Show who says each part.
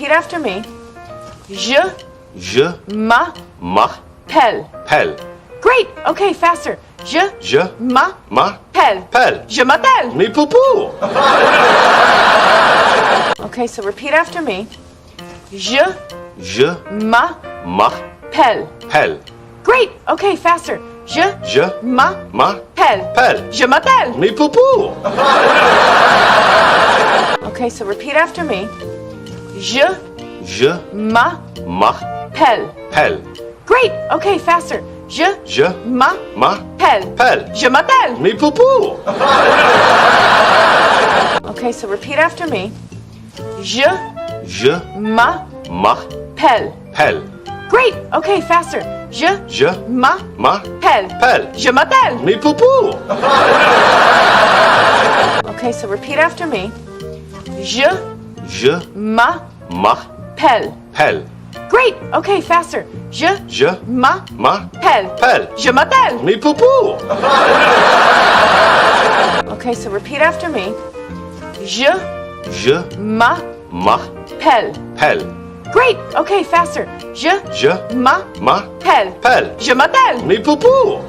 Speaker 1: repeat after me. Je
Speaker 2: Je
Speaker 1: m'appelle.
Speaker 2: m'appelle.
Speaker 1: Great. Okay, faster. Je m'appelle.
Speaker 2: m'appelle.
Speaker 1: Je m'appelle.
Speaker 2: Mais poupou!
Speaker 1: Okay, so repeat after me. Je
Speaker 2: Je
Speaker 1: m'appelle.
Speaker 2: m'appelle.
Speaker 1: Great. Okay, faster. Je m'appelle.
Speaker 2: m'appelle.
Speaker 1: Je m'appelle.
Speaker 2: Mais poupou!
Speaker 1: Okay, so repeat after me. Je
Speaker 2: Je
Speaker 1: m'appelle.
Speaker 2: m'appelle.
Speaker 1: Great. Okay, faster. Je m'appelle.
Speaker 2: m'appelle.
Speaker 1: Je m'appelle.
Speaker 2: Mais poupou!
Speaker 1: Okay, so repeat after me. Je
Speaker 2: Je
Speaker 1: m'appelle.
Speaker 2: m'appelle.
Speaker 1: Great. Okay, faster. Je m'appelle.
Speaker 2: m'appelle.
Speaker 1: Je m'appelle.
Speaker 2: Mais poupou!
Speaker 1: Okay, so repeat after me. Je
Speaker 2: Je
Speaker 1: m'appelle.
Speaker 2: m'appelle.
Speaker 1: Great. Okay, faster. Je m'appelle.
Speaker 2: m'appelle.
Speaker 1: Je m'appelle.
Speaker 2: Mais poupou!
Speaker 1: Okay, so repeat after me. Je
Speaker 2: Je
Speaker 1: m'appelle.
Speaker 2: m'appelle.
Speaker 1: Great. Okay, faster. Je m'appelle.
Speaker 2: m'appelle.
Speaker 1: Je m'appelle.
Speaker 2: Mais poupou!